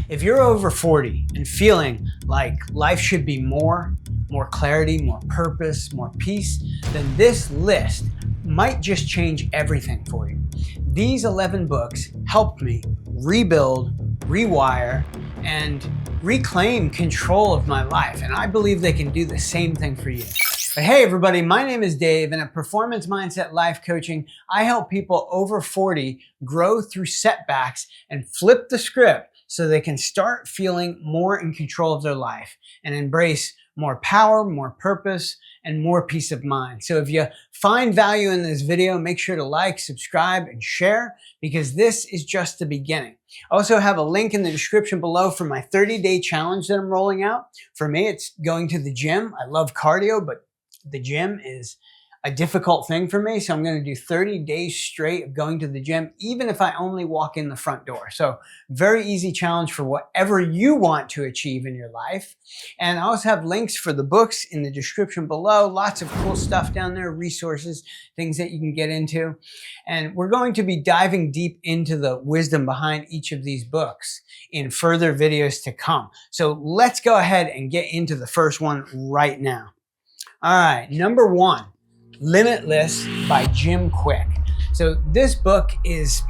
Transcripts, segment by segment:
If you're over 40 and feeling like life should be more clarity, more purpose, more peace, then this list might just change everything for you. These 11 books helped me rebuild, rewire, and reclaim control of my life. And I believe they can do the same thing for you. But hey everybody, my name is Dave, and at Performance Mindset Life Coaching, I help people over 40 grow through setbacks and flip the script so they can start feeling more in control of their life and embrace more power, more purpose, and more peace of mind. So if you find value in this video, make sure to like, subscribe, and share, because this is just the beginning. I also have a link in the description below for my 30-day challenge that I'm rolling out. For me, it's going to the gym. I love cardio, but the gym is a difficult thing for me. So I'm going to do 30 days straight of going to the gym, even if I only walk in the front door. So very easy challenge for whatever you want to achieve in your life. And I also have links for the books in the description below. Lots of cool stuff down there, resources, things that you can get into. And we're going to be diving deep into the wisdom behind each of these books in further videos to come. So let's go ahead and get into the first one right now. All right, number one. Limitless by Jim Quick. So this book is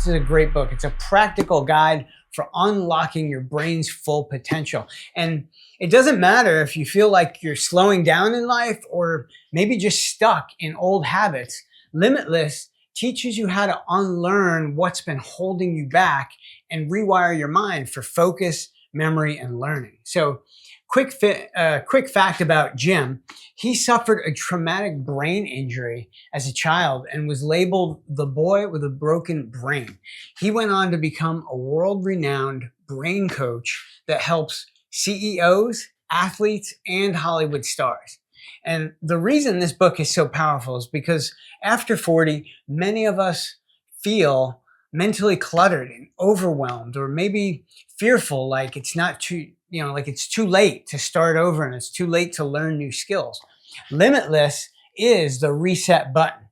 a great book. It's a practical guide for unlocking your brain's full potential. And it doesn't matter if you feel like you're slowing down in life or maybe just stuck in old habits. Limitless teaches you how to unlearn what's been holding you back and rewire your mind for focus, memory, and learning. So quick fact about Jim, he suffered a traumatic brain injury as a child and was labeled the boy with a broken brain. He went on to become a world-renowned brain coach that helps CEOs, athletes, and Hollywood stars. And the reason this book is so powerful is because after 40, many of us feel mentally cluttered and overwhelmed, or maybe fearful, like it's not too, like it's too late to start over and it's too late to learn new skills. Limitless is the reset button.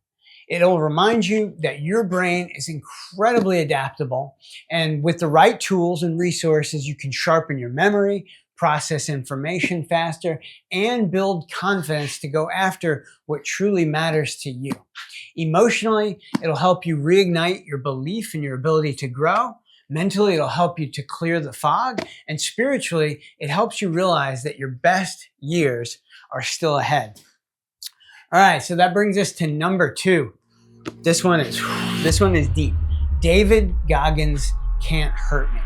It'll remind you that your brain is incredibly adaptable, and with the right tools and resources, you can sharpen your memory, process information faster, and build confidence to go after what truly matters to you. Emotionally, it'll help you reignite your belief in your ability to grow. Mentally, it'll help you to clear the fog. And spiritually, it helps you realize that your best years are still ahead. All right, so that brings us to number two. This one is deep. David Goggins' Can't Hurt Me.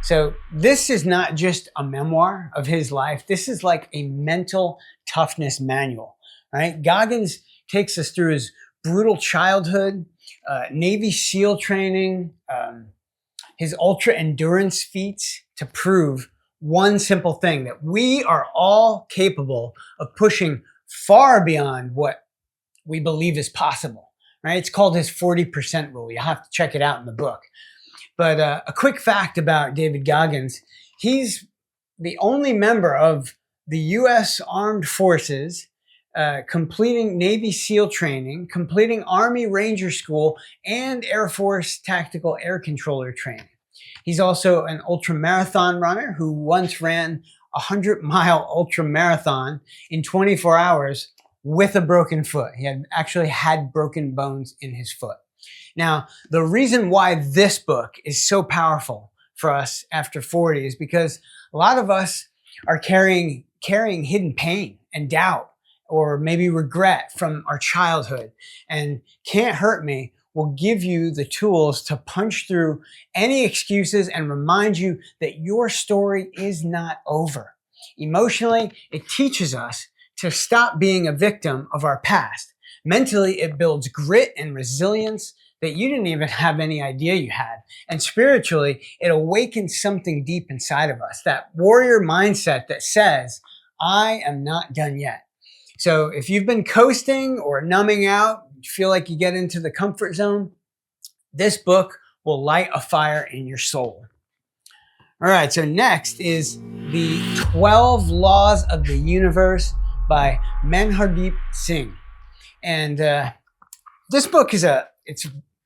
So this is not just a memoir of his life. This is like a mental toughness manual. All right, Goggins takes us through his brutal childhood, Navy SEAL training, his ultra endurance feats to prove one simple thing, that we are all capable of pushing far beyond what we believe is possible, right? It's called his 40% rule. You'll have to check it out in the book. But a quick fact about David Goggins, he's the only member of the U.S. Armed Forces completing Navy SEAL training, completing Army Ranger School, and Air Force Tactical Air Controller training. He's also an ultramarathon runner who once ran a 100-mile ultramarathon in 24 hours with a broken foot. He actually had broken bones in his foot. Now, the reason why this book is so powerful for us after 40 is because a lot of us are carrying hidden pain and doubt, or maybe regret from our childhood. And Can't Hurt Me will give you the tools to punch through any excuses and remind you that your story is not over. Emotionally, it teaches us to stop being a victim of our past. Mentally, it builds grit and resilience that you didn't even have any idea you had. And spiritually, it awakens something deep inside of us, that warrior mindset that says, I am not done yet. So if you've been coasting or numbing out, you feel like you get into the comfort zone, this book will light a fire in your soul. All right, so next is the 12 Laws of the Universe by Manhardeep Singh. And this book it's a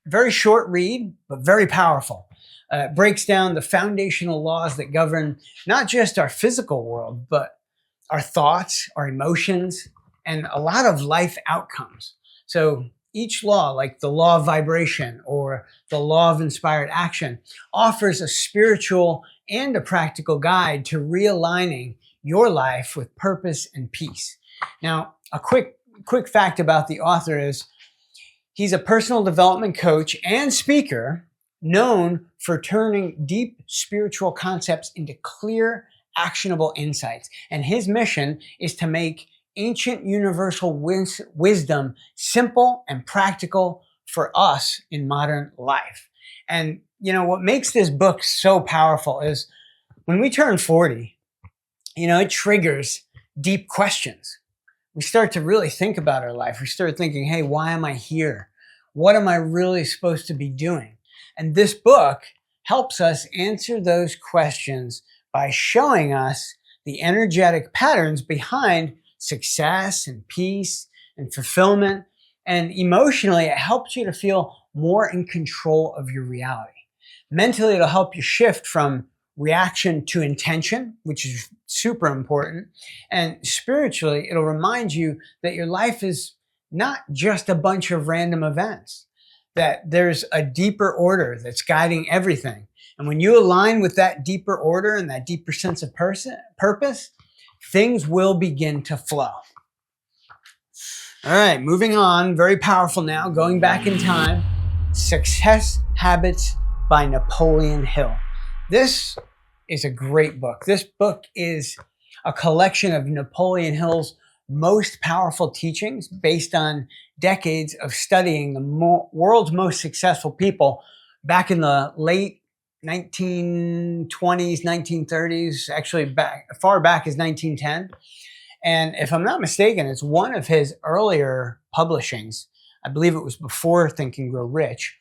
very short read, but very powerful. It breaks down the foundational laws that govern not just our physical world, but our thoughts, our emotions, and a lot of life outcomes. So each law, like the law of vibration or the law of inspired action, offers a spiritual and a practical guide to realigning your life with purpose and peace. Now, a quick fact about the author is he's a personal development coach and speaker known for turning deep spiritual concepts into clear, actionable insights. And his mission is to make ancient universal wisdom simple and practical for us in modern life. And what makes this book so powerful is when we turn 40, it triggers deep questions. We start to really think about our life. We start thinking, hey, why am I here? What am I really supposed to be doing? And this book helps us answer those questions by showing us the energetic patterns behind success and peace and fulfillment. And emotionally, it helps you to feel more in control of your reality. Mentally, it'll help you shift from reaction to intention, which is super important. And spiritually, it'll remind you that your life is not just a bunch of random events, that there's a deeper order that's guiding everything. And when you align with that deeper order and that deeper sense of purpose, things will begin to flow. All right, moving on, very powerful now, going back in time, Success Habits by Napoleon Hill. This is a great book. This book is a collection of Napoleon Hill's most powerful teachings based on decades of studying the world's most successful people back in the late 1920s, 1930s, actually far back as 1910. And if I'm not mistaken, it's one of his earlier publishings. I believe it was before Think and Grow Rich.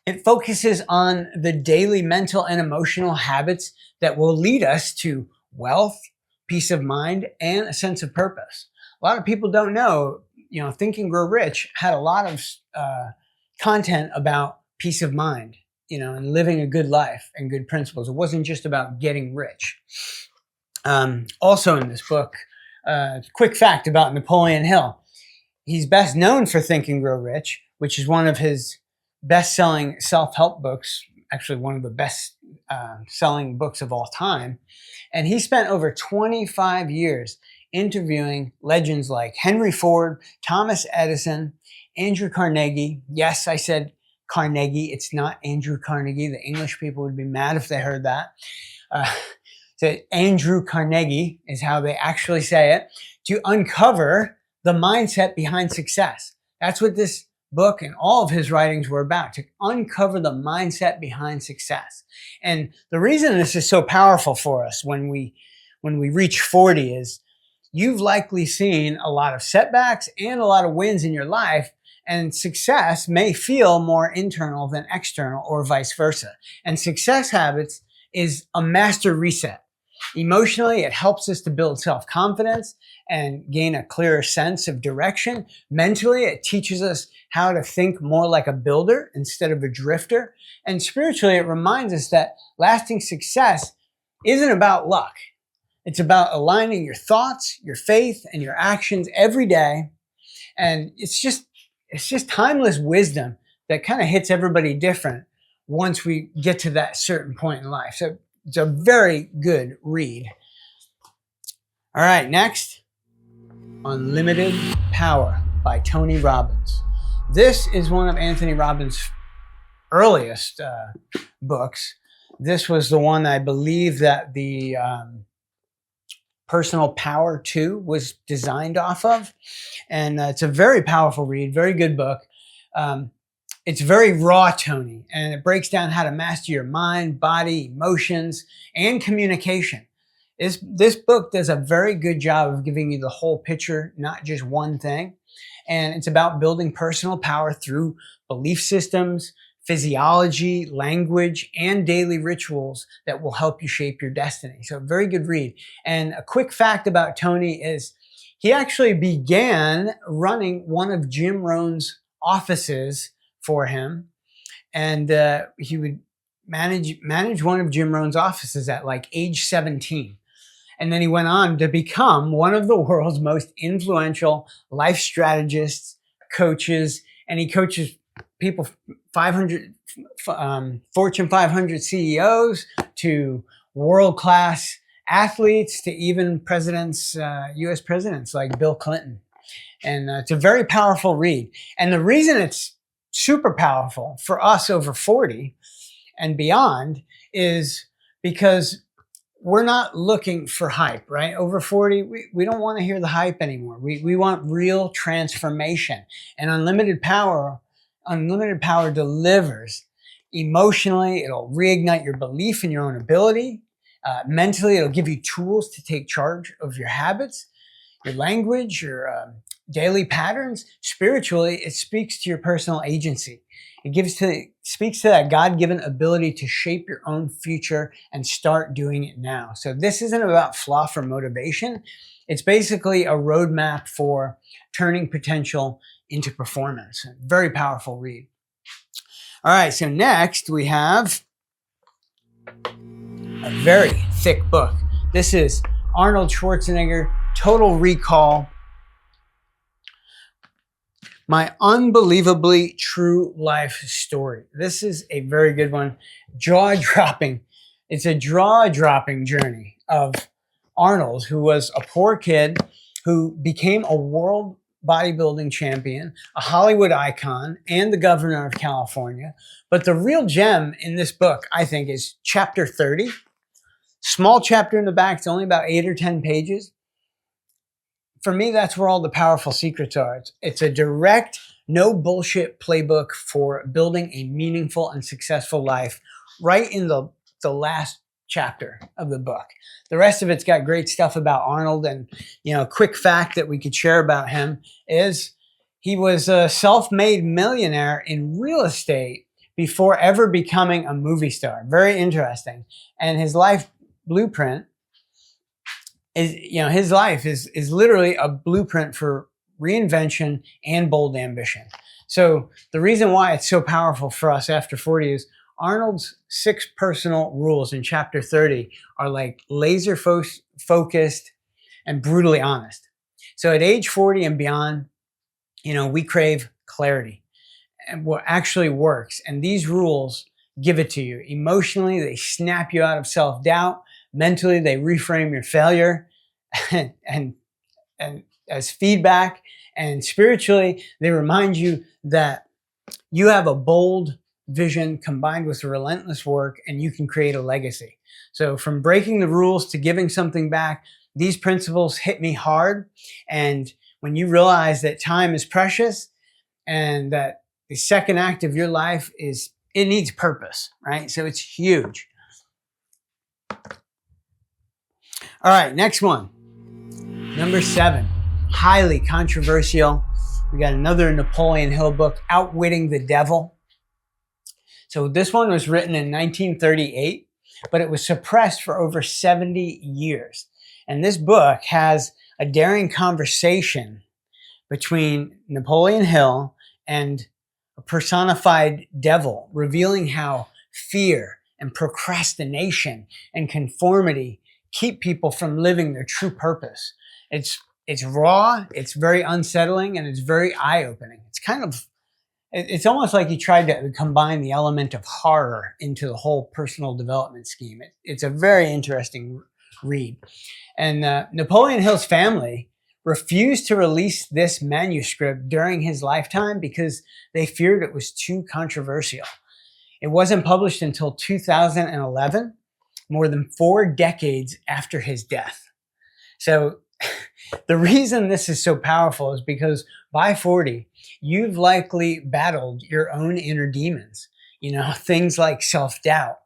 It focuses on the daily mental and emotional habits that will lead us to wealth, peace of mind, and a sense of purpose. A lot of people don't know, Think and Grow Rich had a lot of content about peace of mind, and living a good life and good principles. It wasn't just about getting rich. Also in this book, quick fact about Napoleon Hill. He's best known for Think and Grow Rich, which is one of his best-selling self-help books, actually one of the best-selling books of all time. And he spent over 25 years interviewing legends like Henry Ford, Thomas Edison, Andrew Carnegie. Yes, I said Carnegie. It's not Andrew Carnegie. The English people would be mad if they heard that. So Andrew Carnegie is how they actually say it, to uncover the mindset behind success. That's what this book and all of his writings were about, to uncover the mindset behind success. And the reason this is so powerful for us when we reach 40 is you've likely seen a lot of setbacks and a lot of wins in your life, and success may feel more internal than external or vice versa. And Success Habits is a master reset. Emotionally, it helps us to build self-confidence and gain a clearer sense of direction. Mentally, it teaches us how to think more like a builder instead of a drifter. And spiritually, it reminds us that lasting success isn't about luck. It's about aligning your thoughts, your faith, and your actions every day. And it's just timeless wisdom that kind of hits everybody different once we get to that certain point in life. So it's a very good read. All right, next, Unlimited Power by Tony Robbins. This is one of Anthony Robbins' earliest books. This was the one I believe that the Personal Power 2 was designed off of. And it's a very powerful read, very good book. It's very raw, Tony, and it breaks down how to master your mind, body, emotions, and communication. This book does a very good job of giving you the whole picture, not just one thing. And it's about building personal power through belief systems, physiology, language, and daily rituals that will help you shape your destiny. So very good read. And a quick fact about Tony is he actually began running one of Jim Rohn's offices for him. And he would manage one of Jim Rohn's offices at like age 17. And then he went on to become one of the world's most influential life strategists, coaches, and he coaches people, 500 Fortune 500 CEOs to world-class athletes to even presidents, U.S. presidents like Bill Clinton. And it's a very powerful read. And the reason it's super powerful for us over 40 and beyond is because we're not looking for hype, right? Over 40, we don't want to hear the hype anymore. We want real transformation. And unlimited power delivers. Emotionally, it'll reignite your belief in your own ability. Mentally, it'll give you tools to take charge of your habits, your language, your daily patterns. Spiritually, it speaks to your personal agency. It speaks to that God-given ability to shape your own future and start doing it now. So this isn't about fluff or motivation. It's basically a roadmap for turning potential into performance. Very powerful read. All right, so next we have a very thick book. This is Arnold Schwarzenegger, Total Recall. My unbelievably true life story. This is a very good one. Jaw-dropping. It's a jaw-dropping journey of Arnold, who was a poor kid who became a world bodybuilding champion, a Hollywood icon, and the governor of California. But the real gem in this book, I think, is chapter 30. Small chapter in the back. It's only about 8 or 10 pages. For me, that's where all the powerful secrets are. It's a direct, no bullshit playbook for building a meaningful and successful life right in the last chapter of the book. The rest of it's got great stuff about Arnold. And, a quick fact that we could share about him is he was a self-made millionaire in real estate before ever becoming a movie star. Very interesting. And his life blueprint is, his life is literally a blueprint for reinvention and bold ambition. So the reason why it's so powerful for us after 40 is Arnold's 6 personal rules in chapter 30 are like laser focused and brutally honest. So at age 40 and beyond, we crave clarity and what actually works. And these rules give it to you. Emotionally, they snap you out of self-doubt. Mentally, they reframe your failure and as feedback. And spiritually, they remind you that you have a bold vision combined with relentless work, and you can create a legacy. So from breaking the rules to giving something back, these principles hit me hard. And when you realize that time is precious and that the second act of your life it needs purpose, right? So it's huge. All right, next one. Number 7, highly controversial. We got another Napoleon Hill book, Outwitting the Devil. So this one was written in 1938, but it was suppressed for over 70 years. And this book has a daring conversation between Napoleon Hill and a personified devil, revealing how fear and procrastination and conformity keep people from living their true purpose. It's raw, it's very unsettling, and it's very eye-opening. It's almost like he tried to combine the element of horror into the whole personal development scheme. It's a very interesting read. And Napoleon Hill's family refused to release this manuscript during his lifetime because they feared it was too controversial. It wasn't published until 2011, more than 4 decades after his death. So the reason this is so powerful is because by 40, you've likely battled your own inner demons. Things like self-doubt,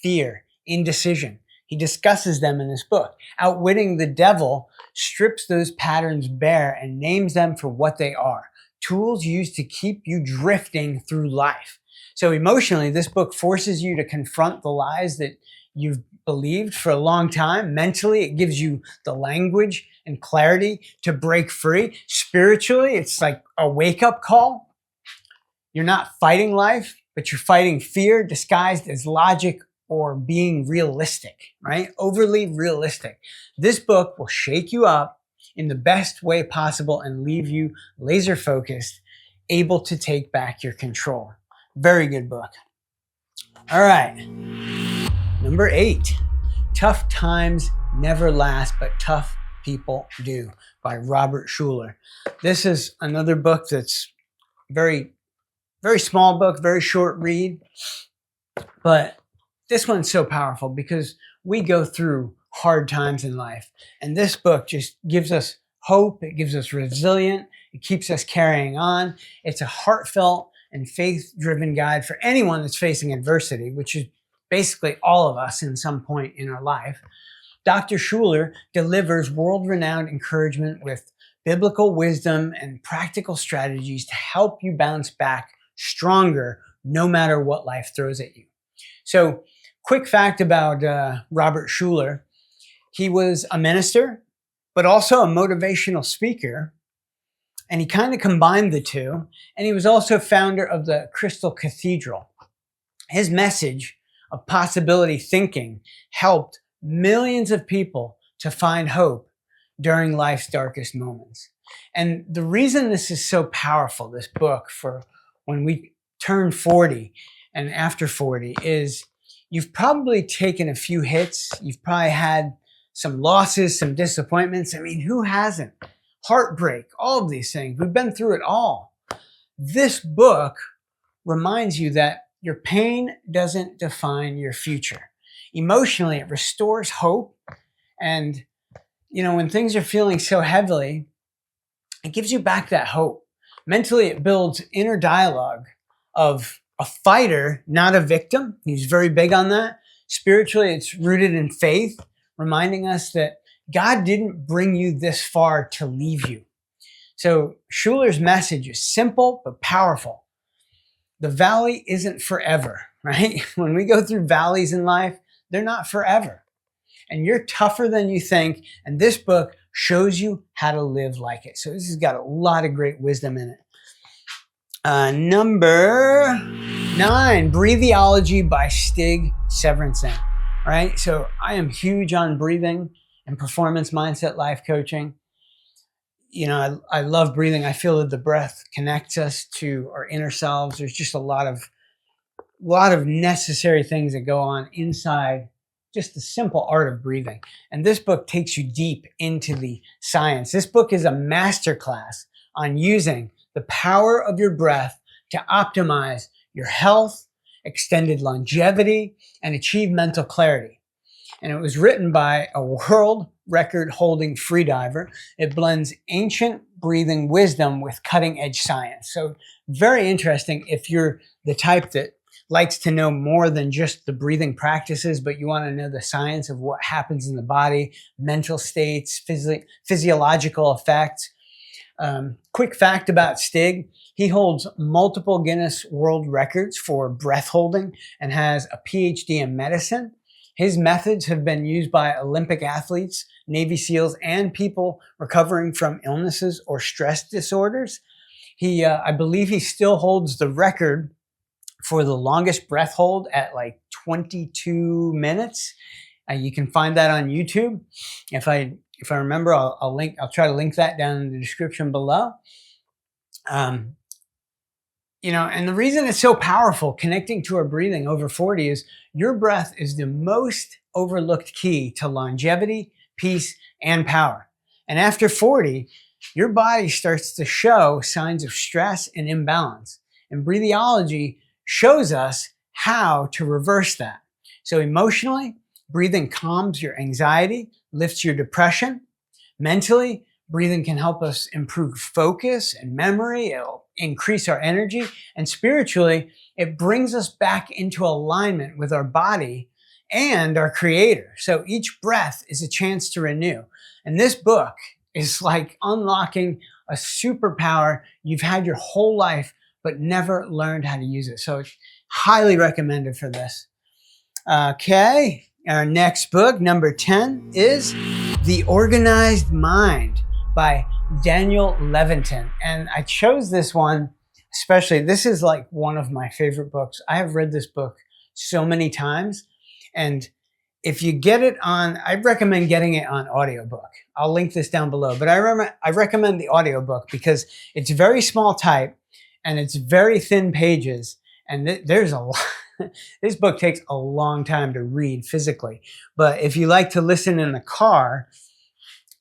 fear, indecision. He discusses them in this book. Outwitting the Devil strips those patterns bare and names them for what they are. Tools used to keep you drifting through life. So emotionally, this book forces you to confront the lies that you've believed for a long time. Mentally, it gives you the language and clarity to break free. Spiritually, it's like a wake-up call. You're not fighting life, but you're fighting fear disguised as logic or being realistic, right? Overly realistic. This book will shake you up in the best way possible and leave you laser focused, able to take back your control. Very good book. All right. Number 8, Tough Times Never Last, but Tough People Do, by Robert Schuller. This is another book that's very small book, very short read, but this one's so powerful because we go through hard times in life, and this book just gives us hope. It gives us resilience. It keeps us carrying on. It's a heartfelt and faith-driven guide for anyone that's facing adversity, which is basically all of us in some point in our life. Dr. Schuller delivers world-renowned encouragement with biblical wisdom and practical strategies to help you bounce back stronger no matter what life throws at you. So, quick fact about Robert Schuller. He was a minister, but also a motivational speaker, and he kind of combined the two, and he was also founder of the Crystal Cathedral. His message of possibility thinking helped millions of people to find hope during life's darkest moments. And the reason this is so powerful, this book, for when we turn 40 and after 40, is you've probably taken a few hits. You've probably had some losses, some disappointments. I mean, who hasn't? Heartbreak, all of these things. We've been through it all. This book reminds you that your pain doesn't define your future. Emotionally, it restores hope. And, when things are feeling so heavily, it gives you back that hope. Mentally, it builds inner dialogue of a fighter, not a victim. He's very big on that. Spiritually, it's rooted in faith, reminding us that God didn't bring you this far to leave you. So Schuller's message is simple but powerful. The valley isn't forever, right? When we go through valleys in life, they're not forever. And you're tougher than you think. And this book shows you how to live like it. So this has got a lot of great wisdom in it. Number 9, Breatheology by Stig Severinsen. Right? So I am huge on breathing and performance mindset life coaching. I love breathing. I feel that the breath connects us to our inner selves. There's just a lot of necessary things that go on inside just the simple art of breathing. And this book takes you deep into the science. This book is a masterclass on using the power of your breath to optimize your health, extended longevity, and achieve mental clarity. And it was written by a world record holding freediver. It blends ancient breathing wisdom with cutting edge science. So very interesting if you're the type that likes to know more than just the breathing practices, but you want to know the science of what happens in the body, mental states, physiological effects. Quick fact about Stig, he holds multiple Guinness World Records for breath holding and has a PhD in medicine. His methods have been used by Olympic athletes, Navy SEALs, and people recovering from illnesses or stress disorders. I believe he still holds the record for the longest breath hold at like 22 minutes. You can find that on YouTube. If I remember, I'll try to link that down in the description below. And the reason it's so powerful, connecting to our breathing over 40, is your breath is the most overlooked key to longevity, peace, and power. And after 40, your body starts to show signs of stress and imbalance. And breatheology shows us how to reverse that. So emotionally, breathing calms your anxiety, lifts your depression. Mentally, breathing can help us improve focus and memory. It'll increase our energy. And spiritually, it brings us back into alignment with our body and our creator. So each breath is a chance to renew. And this book is like unlocking a superpower you've had your whole life, but never learned how to use it. So it's highly recommended for this. Okay, our next book, number 10, is The Organized Mind by Daniel Levitin. And I chose this one especially, this is like one of my favorite books. I have read this book so many times. And if you get it on, I'd recommend getting it on audiobook. I'll link this down below. But I recommend the audiobook because it's very small type and it's very thin pages. And there's a lot. This book takes a long time to read physically. But if you like to listen in the car,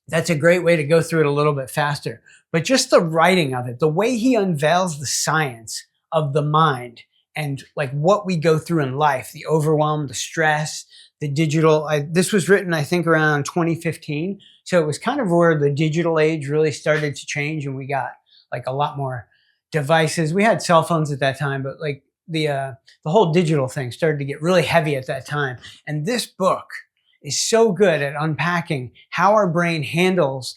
that's a great way to go through it a little bit faster. But just the writing of it, the way he unveils the science of the mind and like what we go through in life, the overwhelm, the stress, the digital. This was written, I think, around 2015. So it was kind of where the digital age really started to change and we got like a lot more devices. We had cell phones at that time, but like the whole digital thing started to get really heavy at that time. And this book is so good at unpacking how our brain handles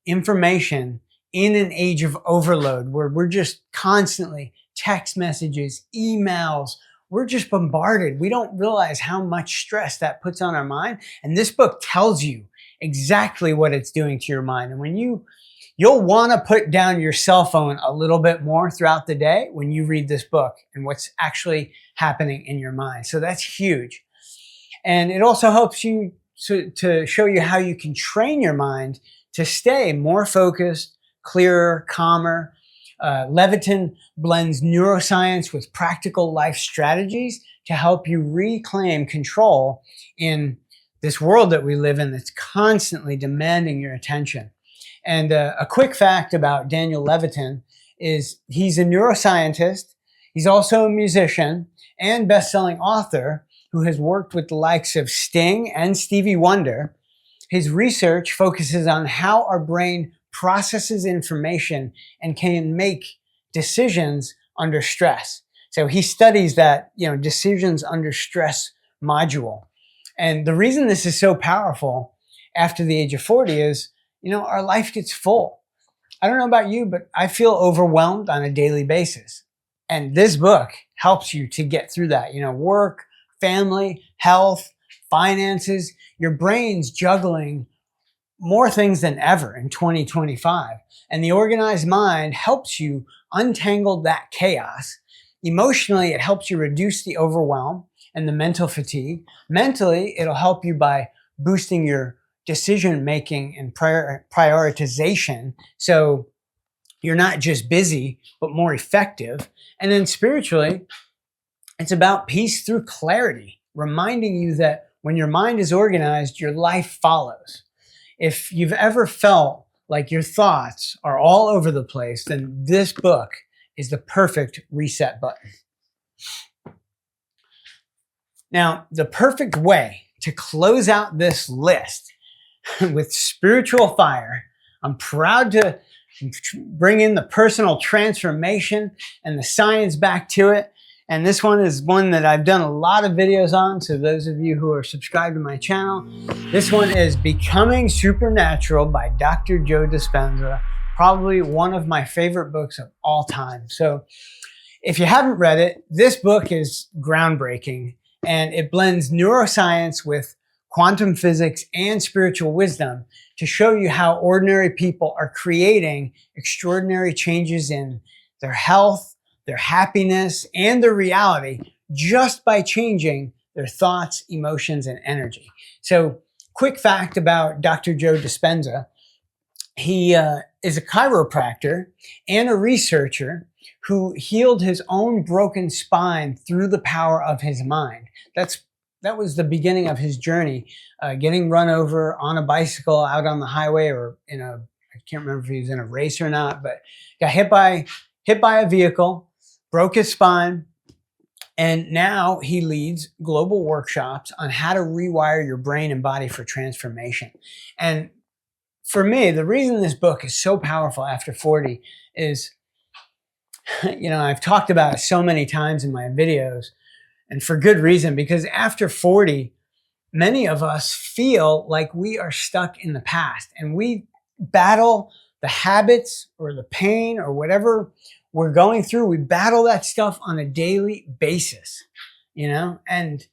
information in an age of overload where we're just constantly text messages, emails, we're just bombarded. We don't realize how much stress that puts on our mind. And this book tells you exactly what it's doing to your mind. And when you'll want to put down your cell phone a little bit more throughout the day when you read this book and what's actually happening in your mind. So that's huge. And it also helps you to show you how you can train your mind to stay more focused, clearer, calmer. Levitin blends neuroscience with practical life strategies to help you reclaim control in this world that we live in that's constantly demanding your attention. And a quick fact about Daniel Levitin is he's a neuroscientist. He's also a musician and best-selling author who has worked with the likes of Sting and Stevie Wonder. His research focuses on how our brain processes information and can make decisions under stress. So he studies that, decisions under stress module. And the reason this is so powerful after the age of 40 is, our life gets full. I don't know about you, but I feel overwhelmed on a daily basis. And this book helps you to get through that, work, family, health, finances. Your brain's juggling more things than ever in 2025. And the organized mind helps you untangle that chaos. Emotionally, it helps you reduce the overwhelm and the mental fatigue. Mentally, it'll help you by boosting your decision making and prioritization. So you're not just busy, but more effective. And then spiritually, it's about peace through clarity, reminding you that when your mind is organized, your life follows. If you've ever felt like your thoughts are all over the place, then this book is the perfect reset button. Now, the perfect way to close out this list with spiritual fire, I'm proud to bring in the personal transformation and the science back to it. And this one is one that I've done a lot of videos on. So those of you who are subscribed to my channel, this one is Becoming Supernatural by Dr. Joe Dispenza, probably one of my favorite books of all time. So if you haven't read it, this book is groundbreaking and it blends neuroscience with quantum physics and spiritual wisdom to show you how ordinary people are creating extraordinary changes in their health, their happiness, and their reality just by changing their thoughts, emotions, and energy. So, quick fact about Dr. Joe Dispenza. He is a chiropractor and a researcher who healed his own broken spine through the power of his mind. That was the beginning of his journey, getting run over on a bicycle out on the highway or I can't remember if he was in a race or not, but got hit by a vehicle, broke his spine, and now he leads global workshops on how to rewire your brain and body for transformation. And for me, the reason this book is so powerful after 40 is, I've talked about it so many times in my videos, and for good reason, because after 40, many of us feel like we are stuck in the past and we battle the habits or the pain or whatever we're going through. We battle that stuff on a daily basis, and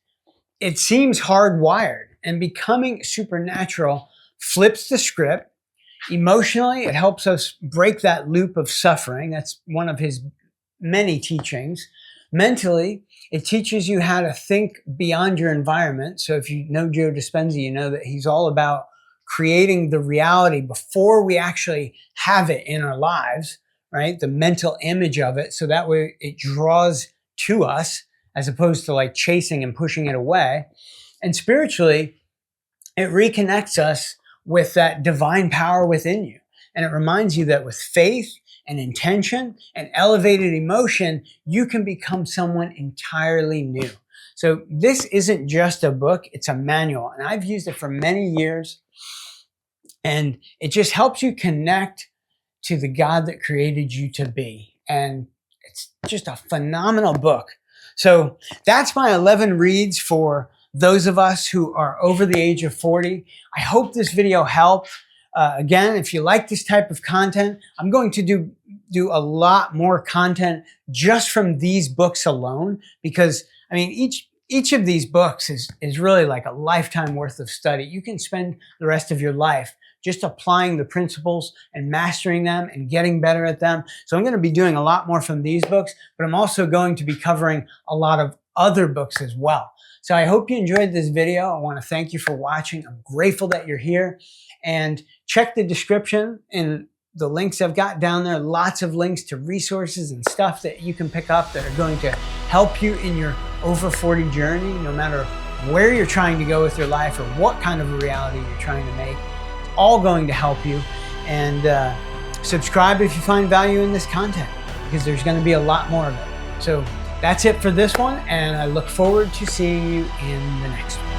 it seems hardwired. And Becoming Supernatural flips the script. Emotionally, it helps us break that loop of suffering. That's one of his many teachings. Mentally, it teaches you how to think beyond your environment. So if you know Joe Dispenza, you know that he's all about creating the reality before we actually have it in our lives, right? The mental image of it. So that way it draws to us as opposed to like chasing and pushing it away. And spiritually, it reconnects us with that divine power within you. And it reminds you that with faith and intention and elevated emotion, you can become someone entirely new. So this isn't just a book, it's a manual. And I've used it for many years. And it just helps you connect to the God that created you to be. And it's just a phenomenal book. So that's my 11 reads for those of us who are over the age of 40. I hope this video helped. Again, if you like this type of content, I'm going to do a lot more content just from these books alone, because I mean, each of these books is really like a lifetime worth of study. You can spend the rest of your life just applying the principles and mastering them and getting better at them. So I'm going to be doing a lot more from these books, but I'm also going to be covering a lot of other books as well. So I hope you enjoyed this video. I want to thank you for watching. I'm grateful that you're here. And check the description and the links I've got down there. Lots of links to resources and stuff that you can pick up that are going to help you in your over 40 journey, no matter where you're trying to go with your life or what kind of a reality you're trying to make. It's all going to help you. And subscribe if you find value in this content, because there's going to be a lot more of it. So that's it for this one, and I look forward to seeing you in the next one.